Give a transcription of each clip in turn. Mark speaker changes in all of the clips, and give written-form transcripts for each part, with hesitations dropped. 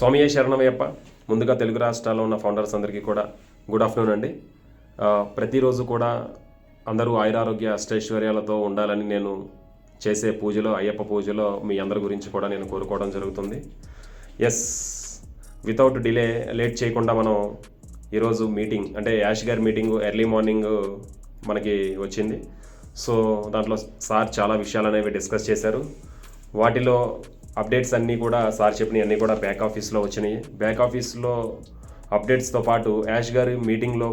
Speaker 1: స్వామియే శరణమయ్యప్ప. ముందుగా తెలుగు రాష్ట్రాల్లో ఉన్న ఫౌండర్స్ అందరికీ కూడా గుడ్ ఆఫ్టర్నూన్ అండి. ప్రతిరోజు కూడా అందరూ ఆయురారోగ్య అష్టైశ్వర్యాలతో ఉండాలని నేను చేసే పూజలో, అయ్యప్ప పూజలో మీ అందరి గురించి కూడా నేను కోరుకోవడం జరుగుతుంది. ఎస్, వితౌట్ డిలే, లేట్ చేయకుండా మనం ఈరోజు మీటింగ్ అంటే యాష్ గారి మీటింగ్ ఎర్లీ మార్నింగ్ మనకి వచ్చింది. సో దాంట్లో సార్ చాలా విషయాలు అనేవి డిస్కస్ చేశారు. వాటిలో అప్డేట్స్ అన్నీ కూడా సార్ చెప్పినవి అన్నీ కూడా బ్యాక్ ఆఫీస్లో వచ్చినాయి. బ్యాక్ ఆఫీస్లో అప్డేట్స్తో పాటు యాష్ గారి మీటింగ్లో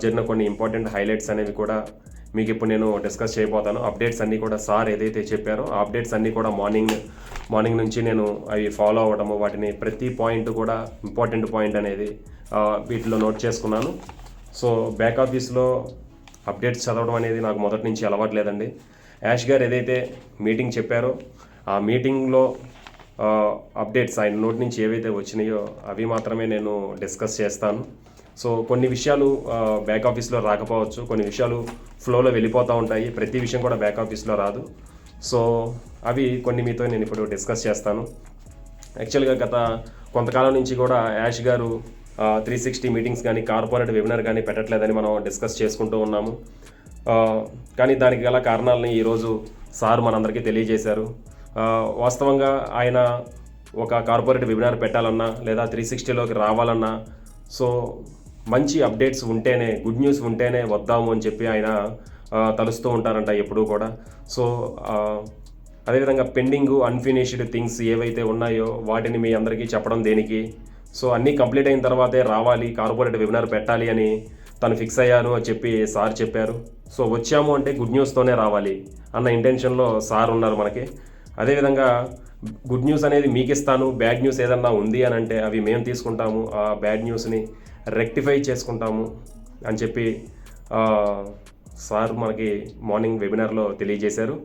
Speaker 1: జరిగిన కొన్ని ఇంపార్టెంట్ హైలైట్స్ అనేవి కూడా మీకు ఇప్పుడు నేను డిస్కస్ చేయబోతాను. అప్డేట్స్ అన్నీ కూడా సార్ ఏదైతే చెప్పారో ఆ అప్డేట్స్ అన్నీ కూడా మార్నింగ్ నుంచి నేను అవి ఫాలో అవ్వడము, వాటిని ప్రతి పాయింట్ కూడా ఇంపార్టెంట్ పాయింట్ అనేది వీటిలో నోట్ చేసుకున్నాను. సో బ్యాక్ ఆఫీస్లో అప్డేట్స్ చదవడం అనేది నాకు మొదటి నుంచి అలవాటు లేదండి. యాష్ గారు ఏదైతే మీటింగ్ చెప్పారో ఆ మీటింగ్లో అప్డేట్స్ ఆయన నోటి నుంచి ఏవైతే వచ్చినాయో అవి మాత్రమే నేను డిస్కస్ చేస్తాను. సో కొన్ని విషయాలు బ్యాక్ ఆఫీస్లో రాకపోవచ్చు, కొన్ని విషయాలు ఫ్లోలో వెళ్ళిపోతూ ఉంటాయి. ప్రతి విషయం కూడా బ్యాక్ ఆఫీస్లో రాదు. సో అవి కొన్ని మీతో నేను ఇప్పుడు డిస్కస్ చేస్తాను. యాక్చువల్గా గత కొంతకాలం నుంచి కూడా యాష్ గారు 360 మీటింగ్స్ కానీ కార్పొరేట్ వెబినార్ కానీ పెట్టట్లేదని మనం డిస్కస్ చేసుకుంటూ ఉన్నాము. కానీ దానికి గల కారణాలని ఈరోజు సార్ మనందరికీ తెలియజేశారు. వాస్తవంగా ఆయన ఒక కార్పొరేట్ వెబినార్ పెట్టాలన్నా లేదా 360లోకి రావాలన్నా సో మంచి అప్డేట్స్ ఉంటేనే, గుడ్ న్యూస్ ఉంటేనే వద్దాము అని చెప్పి ఆయన తలుస్తూ ఉంటారంట ఎప్పుడూ కూడా. సో అదేవిధంగా పెండింగ్ అన్ఫినిష్డ్ థింగ్స్ ఏవైతే ఉన్నాయో వాటిని మీ అందరికీ చెప్పడం దేనికి, సో అన్నీ కంప్లీట్ అయిన తర్వాతే రావాలి, కార్పొరేట్ వెబినార్ పెట్టాలి అని తను ఫిక్స్ అయ్యాను అని చెప్పి సార్ చెప్పారు. సో వచ్చాము అంటే గుడ్ న్యూస్తోనే రావాలి అన్న ఇంటెన్షన్లో సార్ ఉన్నారు మనకి. అదేవిధంగా గుడ్ న్యూస్ అనేది మీకు ఇస్తాను, బ్యాడ్ న్యూస్ ఏదన్నా ఉంది అని అంటే అవి మేము తీసుకుంటాము, ఆ బ్యాడ్ న్యూస్ని రెక్టిఫై చేసుకుంటాము అని చెప్పి సార్ మనకి మార్నింగ్ వెబినార్లో తెలియజేశారు.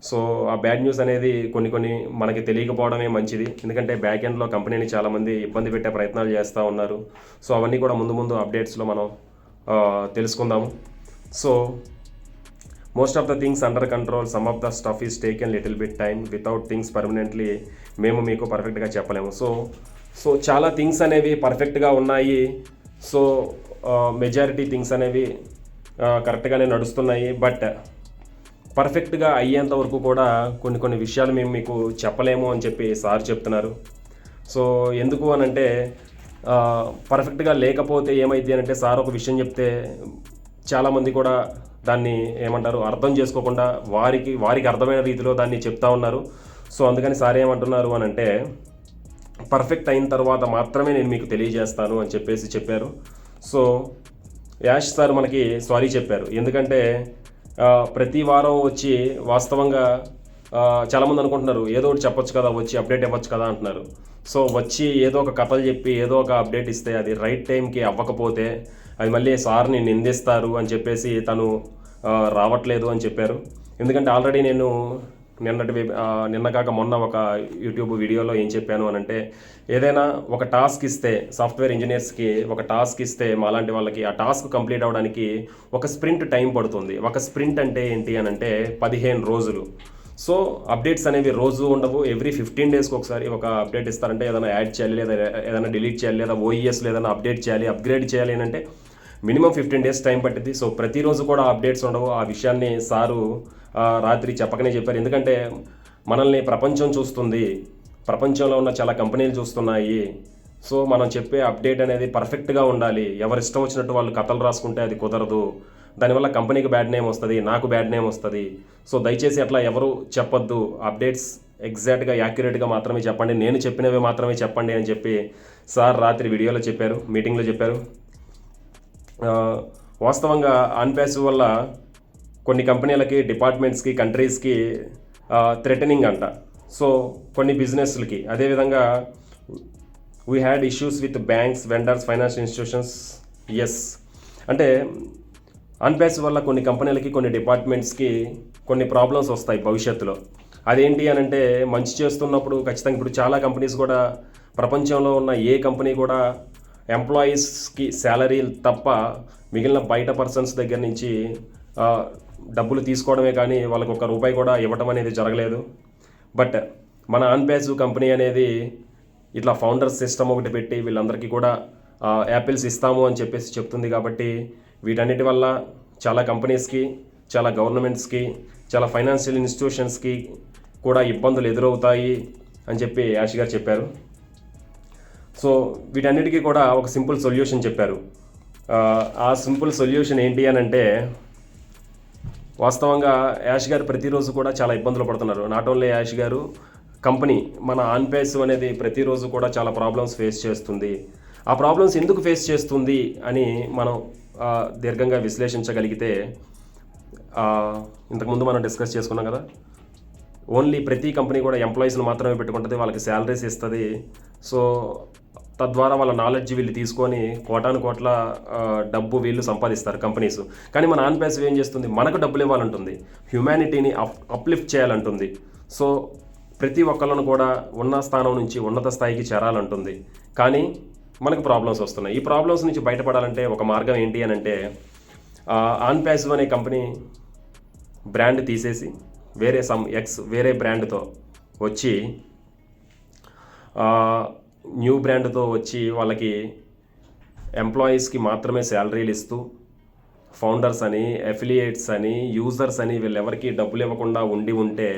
Speaker 1: సో ఆ బ్యాడ్ న్యూస్ అనేది కొన్ని మనకి తెలియకపోవడమే మంచిది. ఎందుకంటే బ్యాక్ ఎండ్లో కంపెనీని చాలామంది ఇబ్బంది పెట్టే ప్రయత్నాలు చేస్తూ ఉన్నారు. సో అవన్నీ కూడా ముందు అప్డేట్స్లో మనం తెలుసుకుందాము. So most of the things under control, some of the stuff is taken little bit time, without things permanently మేము మీకు పర్ఫెక్ట్గా చెప్పలేము. సో చాలా థింగ్స్ అనేవి పర్ఫెక్ట్గా ఉన్నాయి. సో మెజారిటీ థింగ్స్ అనేవి కరెక్ట్గానే నడుస్తున్నాయి. బట్ పర్ఫెక్ట్గా అయ్యేంత వరకు కూడా కొన్ని విషయాలు మేము మీకు చెప్పలేము అని చెప్పి సార్ చెప్తున్నారు. సో ఎందుకు అని అంటే పర్ఫెక్ట్గా లేకపోతే ఏమైంది అని అంటే సార్ ఒక విషయం చెప్తే చాలామంది కూడా దాన్ని ఏమంటారు అర్థం చేసుకోకుండా వారికి అర్థమైన రీతిలో దాన్ని చెప్తా ఉన్నారు. సో అందుకని సార్ ఏమంటున్నారు అని అంటే పర్ఫెక్ట్ అయిన తర్వాత మాత్రమే నేను మీకు తెలియజేస్తాను అని చెప్పారు. సో యాష్ సార్ మనకి సారీ చెప్పారు. ఎందుకంటే ప్రతి వారం వచ్చి వాస్తవంగా చాలామంది అనుకుంటున్నారు ఏదో ఒకటి చెప్పొచ్చు కదా, వచ్చి అప్డేట్ ఇవ్వచ్చు కదా అంటున్నారు. సో వచ్చి ఏదో ఒక కథలు చెప్పి ఏదో ఒక అప్డేట్ ఇస్తే అది రైట్ టైంకి అవ్వకపోతే అది మళ్ళీ సార్ని నిందిస్తారు అని చెప్పేసి తను రావట్లేదు అని చెప్పారు. ఎందుకంటే ఆల్రెడీ నేను నిన్న కాక మొన్న ఒక యూట్యూబ్ వీడియోలో ఏం చెప్పాను అని అంటే ఏదైనా ఒక టాస్క్ ఇస్తే, సాఫ్ట్వేర్ ఇంజనీర్స్కి ఒక టాస్క్ ఇస్తే మాలాంటి వాళ్ళకి ఆ టాస్క్ కంప్లీట్ అవ్వడానికి ఒక స్ప్రింట్ టైం పడుతుంది. ఒక స్ప్రింట్ అంటే ఏంటి అని అంటే 15 రోజులు. సో అప్డేట్స్ అనేవి రోజు ఉండవు, ఎవ్రీ 15 డేస్కి ఒకసారి ఒక అప్డేట్ ఇస్తారంటే ఏదైనా యాడ్ చేయాలి, లేదా ఏదైనా డిలీట్ చేయాలి, లేదా ఓఈఎస్లో ఏదైనా అప్డేట్ చేయాలి, అప్గ్రేడ్ చేయాలి అని అంటే మినిమం 15 డేస్ టైం పట్టింది. సో ప్రతిరోజు కూడా అప్డేట్స్ ఉండవు. ఆ విషయాన్ని సారు రాత్రి చెప్పకనే చెప్పారు. ఎందుకంటే మనల్ని ప్రపంచం చూస్తుంది, ప్రపంచంలో ఉన్న చాలా కంపెనీలు చూస్తున్నాయి. సో మనం చెప్పే అప్డేట్ అనేది పర్ఫెక్ట్గా ఉండాలి. ఎవరు ఇష్టం వచ్చినట్టు వాళ్ళు కథలు రాసుకుంటే అది కుదరదు. దానివల్ల కంపెనీకి బ్యాడ్ నేమ్ వస్తుంది, నాకు బ్యాడ్ నేమ్ వస్తుంది. సో దయచేసి అట్లా ఎవరు చెప్పొద్దు, అప్డేట్స్ ఎగ్జాక్ట్గా యాక్యురేట్గా మాత్రమే చెప్పండి, నేను చెప్పినవి మాత్రమే చెప్పండి అని చెప్పి సార్ రాత్రి వీడియోలో చెప్పారు, మీటింగ్లో చెప్పారు. వాస్తవంగా అన్పాసివ్ వల్ల కొన్ని కంపెనీలకి, డిపార్ట్మెంట్స్కి, కంట్రీస్కి థ్రెటనింగ్ అంట. సో కొన్ని బిజినెస్లకి. అదేవిధంగా we had issues with banks, vendors, financial institutions. Yes, అంటే అన్పాసివ్ వల్ల కొన్ని కంపెనీలకి, కొన్ని డిపార్ట్మెంట్స్కి కొన్ని ప్రాబ్లమ్స్ వస్తాయి భవిష్యత్తులో. అదేంటి అని అంటే మంచి చేస్తున్నప్పుడు ఖచ్చితంగా ఇప్పుడు చాలా కంపెనీస్ కూడా, ప్రపంచంలో ఉన్న ఏ కంపెనీ కూడా ఎంప్లాయీస్కి శాలరీలు తప్ప మిగిలిన బయట పర్సన్స్ దగ్గర నుంచి డబ్బులు తీసుకోవడమే కానీ వాళ్ళకు ₹1 కూడా ఇవ్వడం అనేది జరగలేదు. బట్ మన అన్పాసివ్ కంపెనీ అనేది ఇట్లా ఫౌండర్స్ సిస్టమ్ ఒకటి పెట్టి వీళ్ళందరికీ కూడా యాపిల్స్ ఇస్తాము అని చెప్పేసి చెప్తుంది. కాబట్టి వీటన్నిటి వల్ల చాలా కంపెనీస్కి, చాలా గవర్నమెంట్స్కి, చాలా ఫైనాన్షియల్ ఇన్స్టిట్యూషన్స్కి కూడా ఇబ్బందులు ఎదురవుతాయి అని చెప్పి యాష్ గారు చెప్పారు. సో వీటన్నిటికీ కూడా ఒక సింపుల్ సొల్యూషన్ చెప్పారు. ఆ సింపుల్ సొల్యూషన్ ఏంటి అని అంటే, వాస్తవంగా యాష్ గారు ప్రతిరోజు కూడా చాలా ఇబ్బందులు పడుతున్నారు. నాట్ ఓన్లీ యాష్ గారు, కంపెనీ మన ఆన్పేస్ అనేది ప్రతిరోజు కూడా చాలా ప్రాబ్లమ్స్ ఫేస్ చేస్తుంది. ఆ ప్రాబ్లమ్స్ ఎందుకు ఫేస్ చేస్తుంది అని మనం దీర్ఘంగా విశ్లేషించగలిగితే, ఇంతకుముందు మనం డిస్కస్ చేసుకున్నాం కదా, ఓన్లీ ప్రతి కంపెనీ కూడా ఎంప్లాయీస్ని మాత్రమే పెట్టుకుంటుంది, వాళ్ళకి శాలరీస్ ఇస్తుంది. సో తద్వారా వాళ్ళ నాలెడ్జ్ వీళ్ళు తీసుకొని కోటాను కోట్ల డబ్బు వీళ్ళు సంపాదిస్తారు కంపెనీస్. కానీ మన ఆన్పేసివ్ ఏం చేస్తుంది, మనకు డబ్బులు ఇవ్వాలంటుంది, హ్యుమానిటీని అప్లిఫ్ట్ చేయాలంటుంది. సో ప్రతి ఒక్కళ్ళను కూడా ఉన్న స్థానం నుంచి ఉన్నత స్థాయికి చేరాలంటుంది. కానీ మనకు ప్రాబ్లమ్స్ వస్తున్నాయి. ఈ ప్రాబ్లమ్స్ నుంచి బయటపడాలంటే ఒక మార్గం ఏంటి అని అంటే, ఆన్పేసివ్ అనే కంపెనీ బ్రాండ్ తీసేసి వేరే బ్రాండ్తో వచ్చి, న్యూ బ్రాండ్తో వచ్చి వాళ్ళకి ఎంప్లాయీస్కి మాత్రమే శాలరీలు ఇస్తూ, ఫౌండర్స్ అని, అఫిలియేట్స్ అని, యూజర్స్ అని వీళ్ళెవరికి డబ్బులు ఇవ్వకుండా ఉంటే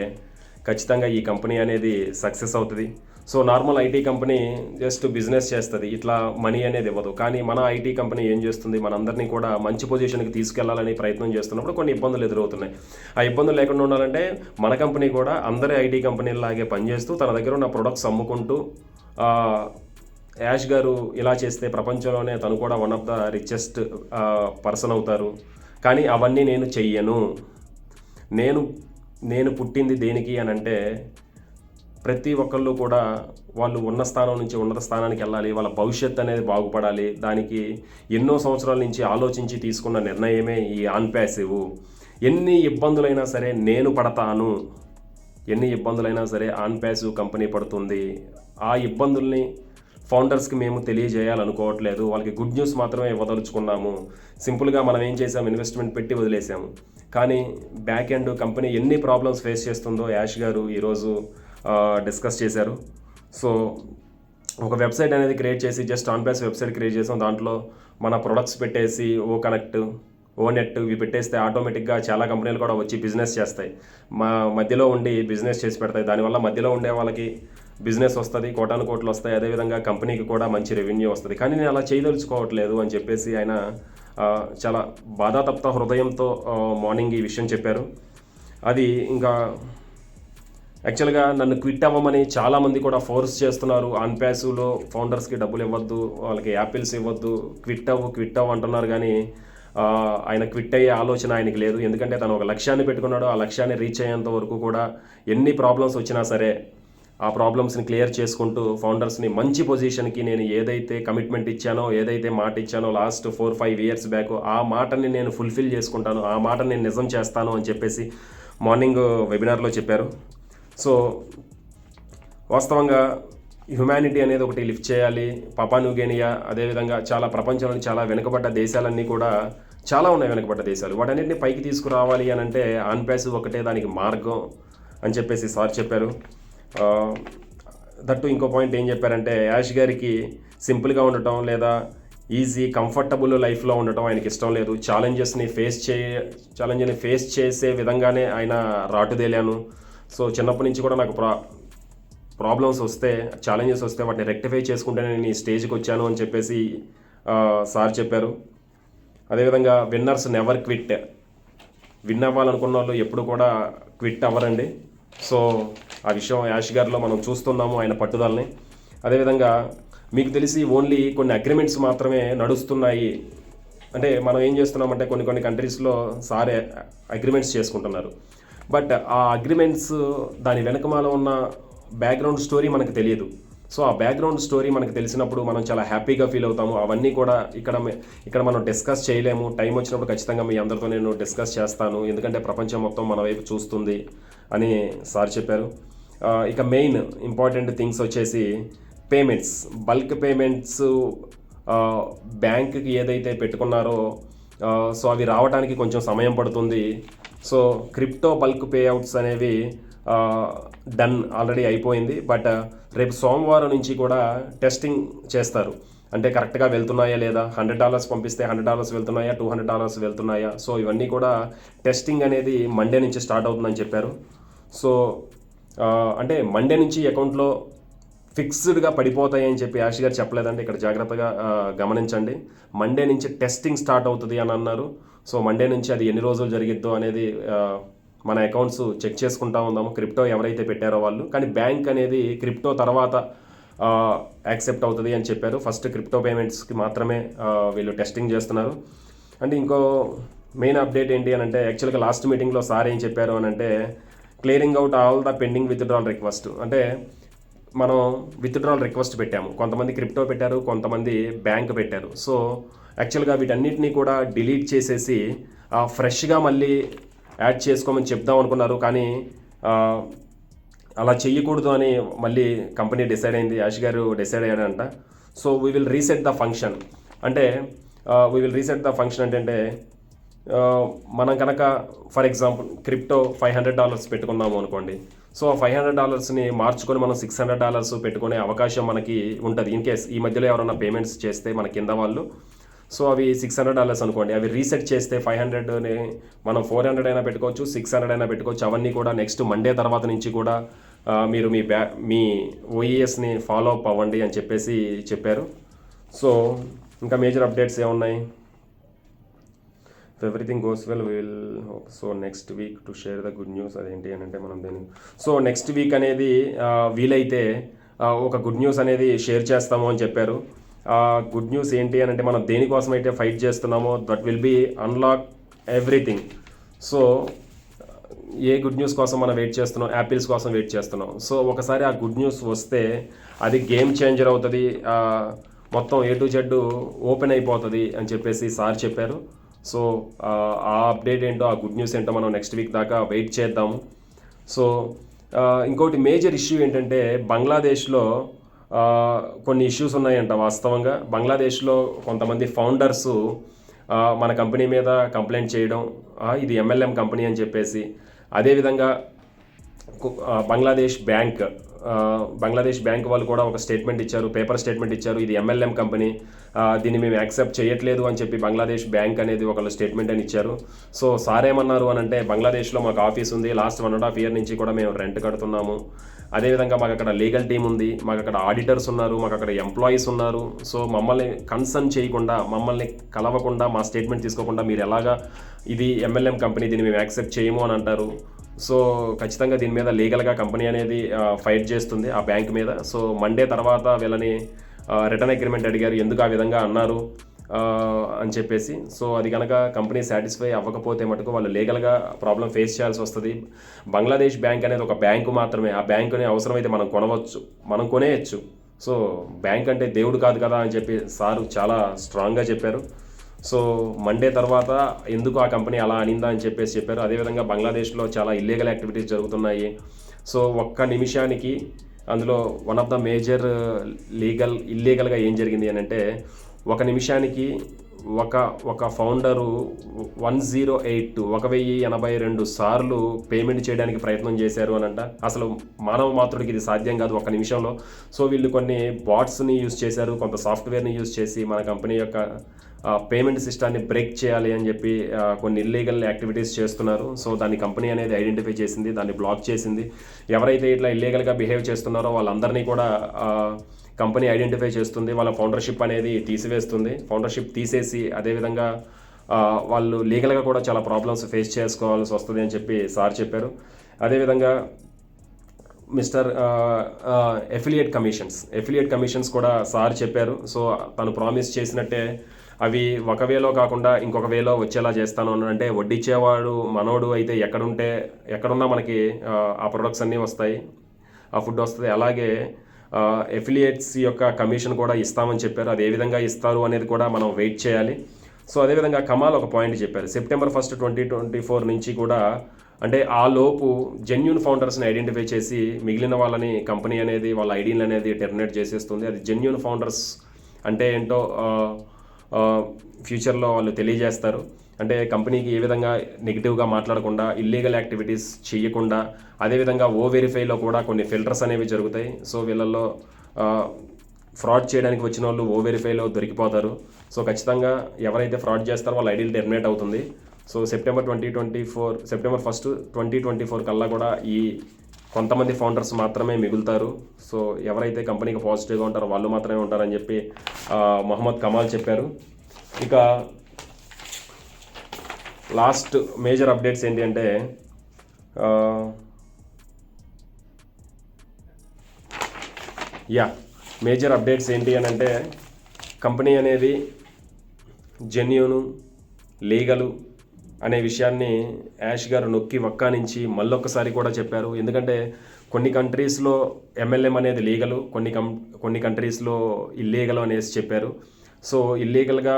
Speaker 1: ఖచ్చితంగా ఈ కంపెనీ అనేది సక్సెస్ అవుతుంది. So normal IT company just business చేస్తుంది, ఇట్లా మనీ అనేది ఇవ్వదు. కానీ మన ఐటీ కంపెనీ ఏం చేస్తుంది, మనందరినీ కూడా మంచి పొజిషన్కి తీసుకెళ్లాలని ప్రయత్నం చేస్తున్నప్పుడు కొన్ని ఇబ్బందులు ఎదురవుతున్నాయి. ఆ ఇబ్బందులు లేకుండా ఉండాలంటే మన కంపెనీ కూడా అందరి ఐటీ కంపెనీలాగే పనిచేస్తూ తన దగ్గర ఉన్న ప్రొడక్ట్స్ అమ్ముకుంటూ, యాష్ గారు ఇలా చేస్తే ప్రపంచంలోనే తను కూడా one of the richest person అవుతారు. కానీ అవన్నీ నేను చెయ్యను. నేను పుట్టింది దేనికి అని అంటే, ప్రతి ఒక్కళ్ళు కూడా వాళ్ళు ఉన్న స్థానం నుంచి ఉన్నత స్థానానికి వెళ్ళాలి, వాళ్ళ భవిష్యత్తు అనేది బాగుపడాలి. దానికి ఎన్నో సంవత్సరాల నుంచి ఆలోచించి తీసుకున్న నిర్ణయమే ఈ ఆన్పేసివ్. ఎన్ని ఇబ్బందులైనా సరే నేను పడతాను, ఎన్ని ఇబ్బందులైనా సరే ఆన్పేసివ్ కంపెనీ పడుతుంది. ఆ ఇబ్బందుల్ని ఫౌండర్స్కి మేము తెలియజేయాలనుకోవట్లేదు, వాళ్ళకి గుడ్ న్యూస్ మాత్రమే ఇవ్వదలుచుకున్నాము. సింపుల్గా మనం ఏం చేసాము, ఇన్వెస్ట్మెంట్ పెట్టి వదిలేసాము. కానీ బ్యాక్ ఎండ్ కంపెనీ ఎన్ని ప్రాబ్లమ్స్ ఫేస్ చేస్తుందో యాష్ గారు ఈరోజు డిస్కస్ చేశారు. సో ఒక వెబ్సైట్ అనేది క్రియేట్ చేసి, జస్ట్ ఆన్పేస్ వెబ్సైట్ క్రియేట్ చేసాం. దాంట్లో మన ప్రొడక్ట్స్ పెట్టేసి ఓ కనెక్ట్, ఓ నెట్ ఇవి పెట్టేస్తే ఆటోమేటిక్గా చాలా కంపెనీలు కూడా వచ్చి బిజినెస్ చేస్తాయి, మా మధ్యలో ఉండి బిజినెస్ చేసి పెడతాయి. దానివల్ల మధ్యలో ఉండే వాళ్ళకి బిజినెస్ వస్తుంది, కోటాను కోట్లు వస్తాయి, అదేవిధంగా కంపెనీకి కూడా మంచి రెవెన్యూ వస్తుంది. కానీ నేను అలా చేయదలుచుకోవట్లేదు అని చెప్పేసి ఆయన చాలా బాధాతప్త హృదయంతో మార్నింగ్ ఈ విషయం చెప్పారు. అది ఇంకా యాక్చువల్గా నన్ను క్విట్ అవ్వమని చాలామంది కూడా ఫోర్స్ చేస్తున్నారు. ఆన్పేసివ్లో ఫౌండర్స్కి డబ్బులు ఇవ్వద్దు, వాళ్ళకి యాపిల్స్ ఇవ్వద్దు, క్విట్ అవ్వు అంటున్నారు. కానీ ఆయన క్విట్ అయ్యే ఆలోచన ఆయనకి లేదు. ఎందుకంటే తను ఒక లక్ష్యాన్ని పెట్టుకున్నాడు. ఆ లక్ష్యాన్ని రీచ్ అయ్యేంత వరకు కూడా ఎన్ని ప్రాబ్లమ్స్ వచ్చినా సరే ఆ ప్రాబ్లమ్స్ని క్లియర్ చేసుకుంటూ ఫౌండర్స్ని మంచి పొజిషన్కి, నేను ఏదైతే కమిట్మెంట్ ఇచ్చానో, ఏదైతే మాట ఇచ్చానో లాస్ట్ 4-5 ఇయర్స్ బ్యాక్, ఆ మాటని నేను ఫుల్ఫిల్ చేసుకుంటాను, ఆ మాటని నేను నిజం చేస్తాను అని చెప్పేసి మార్నింగ్ వెబినార్లో చెప్పారు. సో వాస్తవంగా హ్యుమానిటీ అనేది ఒకటి లిఫ్ట్ చేయాలి. పాపువా న్యూ గినియా, అదేవిధంగా చాలా ప్రపంచంలోని చాలా వెనుకబడ్డ దేశాలన్నీ కూడా చాలా ఉన్నాయి, వెనుకబడ్డ దేశాలు. వాటన్నిటిని పైకి తీసుకురావాలి అని అంటే ఆన్పేసివ్ ఒకటే దానికి మార్గం అని చెప్పేసి సార్ చెప్పారు. దట్టు ఇంకో పాయింట్ ఏం చెప్పారంటే, యాష్ గారికి సింపుల్గా ఉండటం లేదా ఈజీ కంఫర్టబుల్ లైఫ్లో ఉండటం ఆయనకి ఇష్టం లేదు. ఛాలెంజ్ని ఫేస్ చేసే విధంగానే ఆయన రాటుదేలాను. సో చిన్నప్పటి నుంచి కూడా నాకు ప్రాబ్లమ్స్ వస్తే, ఛాలెంజెస్ వస్తే వాటిని రెక్టిఫై చేసుకుంటే నేను ఈ స్టేజ్కి వచ్చాను అని చెప్పేసి సార్ చెప్పారు. అదేవిధంగా విన్నర్స్ నెవర్ క్విట్, విన్ అవ్వాలనుకున్న వాళ్ళు ఎప్పుడు కూడా క్విట్ అవ్వరండి. సో ఆ విషయం యాష్ గారిలో మనం చూస్తున్నాము, ఆయన పట్టుదలని. అదేవిధంగా మీకు తెలిసి ఓన్లీ కొన్ని అగ్రిమెంట్స్ మాత్రమే నడుస్తున్నాయి. అంటే మనం ఏం చేస్తున్నామంటే కొన్ని కంట్రీస్లో సారే అగ్రిమెంట్స్ చేసుకుంటున్నారు. బట్ ఆ అగ్రిమెంట్స్ దాని వెనకమాల ఉన్న బ్యాక్గ్రౌండ్ స్టోరీ మనకు తెలియదు. సో ఆ బ్యాక్గ్రౌండ్ స్టోరీ మనకు తెలిసినప్పుడు మనం చాలా హ్యాపీగా ఫీల్ అవుతాము. అవన్నీ కూడా ఇక్కడ మనం డిస్కస్ చేయలేము. టైం వచ్చినప్పుడు ఖచ్చితంగా మీ అందరితో నేను డిస్కస్ చేస్తాను, ఎందుకంటే ప్రపంచం మొత్తం మన వైపు చూస్తుంది అని సార్ చెప్పారు. ఇక మెయిన్ ఇంపార్టెంట్ థింగ్స్ వచ్చేసి పేమెంట్స్, బల్క్ పేమెంట్స్ బ్యాంక్కి ఏదైతే పెట్టుకున్నారో సో అవి రావడానికి కొంచెం సమయం పడుతుంది. సో క్రిప్టో బల్క్ పేఅవుట్స్ అనేవి డన్ ఆల్రెడీ అయిపోయింది. బట్ రేపు సోమవారం నుంచి కూడా టెస్టింగ్ చేస్తారు. అంటే కరెక్ట్గా వెళ్తున్నాయా లేదా, $100 పంపిస్తే $100 వెళ్తున్నాయా, $200 వెళ్తున్నాయా. సో ఇవన్నీ కూడా టెస్టింగ్ అనేది మండే నుంచి స్టార్ట్ అవుతుందని చెప్పారు. సో అంటే మండే నుంచి అకౌంట్లో ఫిక్స్డ్గా పడిపోతాయని చెప్పి యాష్ గారు చెప్పలేదండి. ఇక్కడ జాగ్రత్తగా గమనించండి. మండే నుంచి టెస్టింగ్ స్టార్ట్ అవుతుంది అని అన్నారు. సో మండే నుంచి అది ఎన్ని రోజులు జరిగిద్దో అనేది మన అకౌంట్స్ చెక్ చేసుకుంటా ఉందాము, క్రిప్టో ఎవరైతే పెట్టారో వాళ్ళు. కానీ బ్యాంక్ అనేది క్రిప్టో తర్వాత యాక్సెప్ట్ అవుతుంది అని చెప్పారు. ఫస్ట్ క్రిప్టో పేమెంట్స్కి మాత్రమే వీళ్ళు టెస్టింగ్ చేస్తున్నారు. అంటే ఇంకో మెయిన్ అప్డేట్ ఏంటి అని అంటే, యాక్చువల్గా లాస్ట్ మీటింగ్లో సార్ ఏం చెప్పారు అని అంటే, clearing out all the pending withdrawal request. అంటే మనం విత్డ్రాల్ రిక్వెస్ట్ పెట్టాము, కొంతమంది క్రిప్టో పెట్టారు, కొంతమంది బ్యాంక్ పెట్టారు. సో యాక్చువల్గా వీటన్నిటినీ కూడా డిలీట్ చేసేసి ఫ్రెష్గా మళ్ళీ యాడ్ చేసుకోమని చెప్దాం అనుకున్నారు. కానీ అలా చెయ్యకూడదు అని మళ్ళీ కంపెనీ డిసైడ్ అయింది, యాష్ గారు డిసైడ్ అయ్యాడంట. So we will reset the function. అంటే we will reset the function అంటే మనం కనుక ఫర్ ఎగ్జాంపుల్ క్రిప్టో $500 పెట్టుకున్నాము అనుకోండి. సో $500ని మార్చుకొని మనం $600 పెట్టుకునే అవకాశం మనకి ఉంటుంది. ఇన్ కేస్ ఈ మధ్యలో ఎవరైనా పేమెంట్స్ చేస్తే మన కింద వాళ్ళు, సో అవి $600 అనుకోండి, అవి రీసెట్ చేస్తే 500ని మనం 400 అయినా పెట్టుకోవచ్చు, 600 అయినా పెట్టుకోవచ్చు. అవన్నీ కూడా నెక్స్ట్ మండే తర్వాత నుంచి కూడా మీరు మీ ఓఈఎస్ని ఫాలో అప్ అవ్వండి అని చెప్పేసి చెప్పారు. సో ఇంకా మేజర్ అప్డేట్స్ ఏమున్నాయి? If everything goes well will hope so next week to share the good news. అదేంటి అని అంటే మనం దీన్ని సో నెక్స్ట్ వీక్ అనేది వీలైతే ఒక గుడ్ న్యూస్ అనేది షేర్ చేస్తాము అని చెప్పారు. గుడ్ న్యూస్ ఏంటి అని అంటే, మనం దేనికోసం అయితే ఫైట్ చేస్తున్నామో that will be unlock everything. So a good news కోసం మనం వెయిట్ చేస్తున్నాం? యాపిల్స్ కోసం వెయిట్ చేస్తున్నాం. సో ఒకసారి ఆ గుడ్ న్యూస్ వస్తే అది గేమ్ చేంజర్ అవుతుంది, మొత్తం A to Z ఓపెన్ అయిపోతుంది అని చెప్పేసి సార్ చెప్పారు. సో ఆ అప్డేట్ ఏంటో, ఆ గుడ్ న్యూస్ ఏంటో మనం నెక్స్ట్ వీక్ దాకా వెయిట్ చేద్దాము. సో ఇంకోటి మేజర్ ఇష్యూ ఏంటంటే, బంగ్లాదేశ్లో కొన్ని ఇష్యూస్ ఉన్నాయంట. వాస్తవంగా బంగ్లాదేశ్లో కొంతమంది ఫౌండర్స్ మన కంపెనీ మీద కంప్లైంట్ చేయడం, ఇది MLM కంపెనీ అని చెప్పేసి. అదేవిధంగా బంగ్లాదేశ్ బ్యాంక్ వాళ్ళు కూడా ఒక స్టేట్మెంట్ ఇచ్చారు, పేపర్ స్టేట్మెంట్ ఇచ్చారు, ఇది MLM కంపెనీ, దీన్ని మేము యాక్సెప్ట్ చేయట్లేదు అని చెప్పి బంగ్లాదేశ్ బ్యాంక్ అనేది ఒకళ్ళు స్టేట్మెంట్ అని ఇచ్చారు. సో సార్ ఏమన్నారు అని అంటే, బంగ్లాదేశ్లో మాకు ఆఫీస్ ఉంది, లాస్ట్ 1.5 year నుంచి కూడా మేము రెంట్ కడుతున్నాము. అదేవిధంగా మాకు అక్కడ లీగల్ టీం ఉంది, మాకు అక్కడ ఆడిటర్స్ ఉన్నారు, మాకు అక్కడ ఎంప్లాయీస్ ఉన్నారు. సో మమ్మల్ని కన్సర్న్ చేయకుండా, మమ్మల్ని కలవకుండా, మా స్టేట్మెంట్ తీసుకోకుండా మీరు ఎలాగా ఇది MLM కంపెనీ, దీన్ని మేము యాక్సెప్ట్ చేయము అని అంటారు. సో ఖచ్చితంగా దీని మీద లీగల్గా కంపెనీ అనేది ఫైట్ చేస్తుంది ఆ బ్యాంక్ మీద. సో మండే తర్వాత వీళ్ళని రిటర్న్ అగ్రిమెంట్ అడిగారు, ఎందుకు ఆ విధంగా అన్నారు అని చెప్పేసి. సో అది కనుక కంపెనీ సాటిస్ఫై అవ్వకపోతే మటుకు వాళ్ళు లీగల్గా ప్రాబ్లం ఫేస్ చేయాల్సి వస్తుంది. బంగ్లాదేశ్ బ్యాంక్ అనేది ఒక బ్యాంకు మాత్రమే, ఆ బ్యాంకుని అవసరమైతే మనం కొనేయచ్చు. సో బ్యాంక్ అంటే దేవుడు కాదు కదా అని చెప్పి సారు చాలా స్ట్రాంగ్గా చెప్పారు. సో మండే తర్వాత ఎందుకు ఆ కంపెనీ అలా అనిందా అని చెప్పేసి చెప్పారు. అదేవిధంగా బంగ్లాదేశ్లో చాలా ఇల్లీగల్ యాక్టివిటీస్ జరుగుతున్నాయి. సో ఒక్క నిమిషానికి అందులో వన్ ఆఫ్ ద మేజర్ ఇల్లీగల్గా ఏం జరిగింది అని అంటే, ఒక నిమిషానికి ఒక ఫౌండరు 1082 సార్లు పేమెంట్ చేయడానికి ప్రయత్నం చేశారు అని అంట. అసలు మానవ మాతృడికి ఇది సాధ్యం కాదు ఒక నిమిషంలో. సో వీళ్ళు కొన్ని బాట్స్ని యూజ్ చేశారు, కొంత సాఫ్ట్వేర్ని యూజ్ చేసి మన కంపెనీ యొక్క పేమెంట్ సిస్టాన్ని బ్రేక్ చేయాలి అని చెప్పి కొన్ని ఇల్లీగల్ యాక్టివిటీస్ చేస్తున్నారు. సో దాన్ని కంపెనీ అనేది ఐడెంటిఫై చేసింది, దాన్ని బ్లాక్ చేసింది. ఎవరైతే ఇట్లా ఇల్లీగల్గా బిహేవ్ చేస్తున్నారో వాళ్ళందరినీ కూడా కంపెనీ ఐడెంటిఫై చేస్తుంది, వాళ్ళ ఫౌండర్షిప్ అనేది తీసివేస్తుంది. ఫౌండర్షిప్ తీసేసి అదేవిధంగా వాళ్ళు లీగల్గా కూడా చాలా ప్రాబ్లమ్స్ ఫేస్ చేసుకోవాల్సి వస్తుంది అని చెప్పి సార్ చెప్పారు. అదేవిధంగా ఎఫిలియేట్ కమిషన్స్ కూడా సార్ చెప్పారు. సో తను ప్రామిస్ చేసినట్టే అవి ఒక వేలో కాకుండా ఇంకొక వేలో వచ్చేలా చేస్తాను అంటే, వడ్డిచ్చేవాడు మనోడు అయితే ఎక్కడున్నా మనకి ఆ ప్రొడక్ట్స్ అన్నీ వస్తాయి, ఆ ఫుడ్ వస్తుంది. అలాగే ఎఫిలియేట్స్ యొక్క కమిషన్ కూడా ఇస్తామని చెప్పారు. అది ఏ విధంగా ఇస్తారు అనేది కూడా మనం వెయిట్ చేయాలి. సో అదేవిధంగా కమాల్ ఒక పాయింట్ చెప్పారు, September 1, 2024 నుంచి కూడా, అంటే ఆ లోపు జెన్యూన్ ఫౌండర్స్ని ఐడెంటిఫై చేసి మిగిలిన వాళ్ళని కంపెనీ అనేది వాళ్ళ ఐడీలు అనేది టెర్మినేట్ చేసేస్తుంది. అది జెన్యూన్ ఫౌండర్స్ అంటే ఏంటో ఫ్యూచర్లో వాళ్ళు తెలియజేస్తారు. అంటే కంపెనీకి ఏ విధంగా నెగిటివ్గా మాట్లాడకుండా, ఇల్లీగల్ యాక్టివిటీస్ చేయకుండా, అదేవిధంగా వెరిఫైలో కూడా కొన్ని ఫిల్టర్స్ అనేవి జరుగుతాయి. సో వీళ్ళల్లో ఫ్రాడ్ చేయడానికి వచ్చిన వాళ్ళు వెరిఫైలో దొరికిపోతారు. సో ఖచ్చితంగా ఎవరైతే ఫ్రాడ్ చేస్తారో వాళ్ళ ఐడీలు టెర్మినేట్ అవుతుంది. సో సెప్టెంబర్ 1, 2024 కల్లా కూడా ఈ కొంతమంది ఫౌండర్స్ మాత్రమే మిగులుతారు. సో ఎవరైతే కంపెనీకి పాజిటివ్గా ఉంటారో వాళ్ళు మాత్రమే ఉంటారని చెప్పి మొహమ్మద్ కమాల్ చెప్పారు. ఇక లాస్ట్ మేజర్ అప్డేట్స్ ఏంటి అంటే మేజర్ అప్డేట్స్ ఏంటి అని అంటే కంపెనీ అనేది జెన్యూను, లీగలు అనే విషయాన్ని యాష్ గారు నొక్కి వక్కానించి మళ్ళొక్కసారి కూడా చెప్పారు. ఎందుకంటే కొన్ని కంట్రీస్లో MLM అనేది లీగలు, కొన్ని కంట్రీస్లో ఇల్లీగలు అనేసి చెప్పారు. సో ఇల్లీగల్గా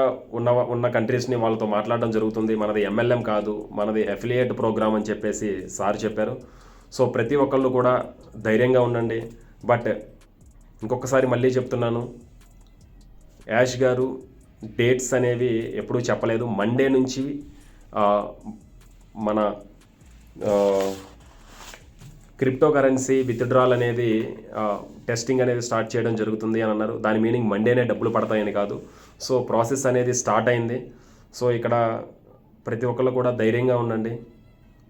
Speaker 1: ఉన్న కంట్రీస్ని వాళ్ళతో మాట్లాడడం జరుగుతుంది. మనది MLM కాదు, మనది అఫిలియేట్ ప్రోగ్రామ్ అని చెప్పేసి సార్ చెప్పారు. సో ప్రతి ఒక్కళ్ళు కూడా ధైర్యంగా ఉండండి. బట్ ఇంకొకసారి మళ్ళీ చెప్తున్నాను, యాష్ గారు డేట్స్ అనేవి ఎప్పుడూ చెప్పలేదు. మండే నుంచి మన క్రిప్టో కరెన్సీ విత్డ్రాల్ అనేది టెస్టింగ్ అనేది స్టార్ట్ చేయడం జరుగుతుంది అని అన్నారు. దాని మీనింగ్ మండేనే డబ్బులు పడతాయని కాదు. సో ప్రాసెస్ అనేది స్టార్ట్ అయింది. సో ఇక్కడ ప్రతి ఒక్కళ్ళు కూడా ధైర్యంగా ఉండండి,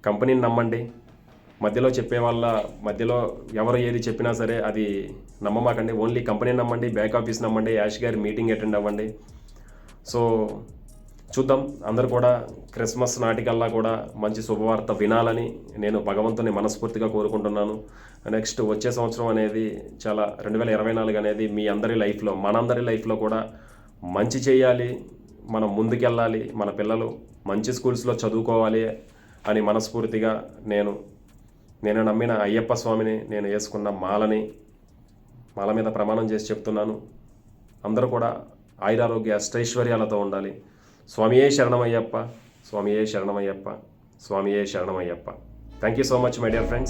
Speaker 1: కంపెనీని నమ్మండి. మధ్యలో ఎవరు ఏది చెప్పినా సరే అది నమ్మమాకండి. ఓన్లీ కంపెనీ నమ్మండి, బ్యాక్ ఆఫీస్ నమ్మండి, యాష్ గారి మీటింగ్ అటెండ్ అవ్వండి. సో చూద్దాం, అందరూ కూడా క్రిస్మస్ నాటికల్లా కూడా మంచి శుభవార్త వినాలని నేను భగవంతుని మనస్ఫూర్తిగా కోరుకుంటున్నాను. నెక్స్ట్ వచ్చే సంవత్సరం అనేది 2024 అనేది మీ అందరి లైఫ్లో, మనందరి లైఫ్లో కూడా మంచి చేయాలి, మనం ముందుకెళ్ళాలి, మన పిల్లలు మంచి స్కూల్స్లో చదువుకోవాలి అని మనస్ఫూర్తిగా నేను నమ్మిన అయ్యప్ప స్వామిని, నేను వేసుకున్న మాల మీద ప్రమాణం చేసి చెప్తున్నాను. అందరూ కూడా ఆయురారోగ్య అష్టైశ్వర్యాలతో ఉండాలి. స్వామియే శరణమయ్యప్ప, స్వామియే శరణమయ్యప్ప, స్వామియే శరణమయ్యప్ప. Thank you so much my dear friends.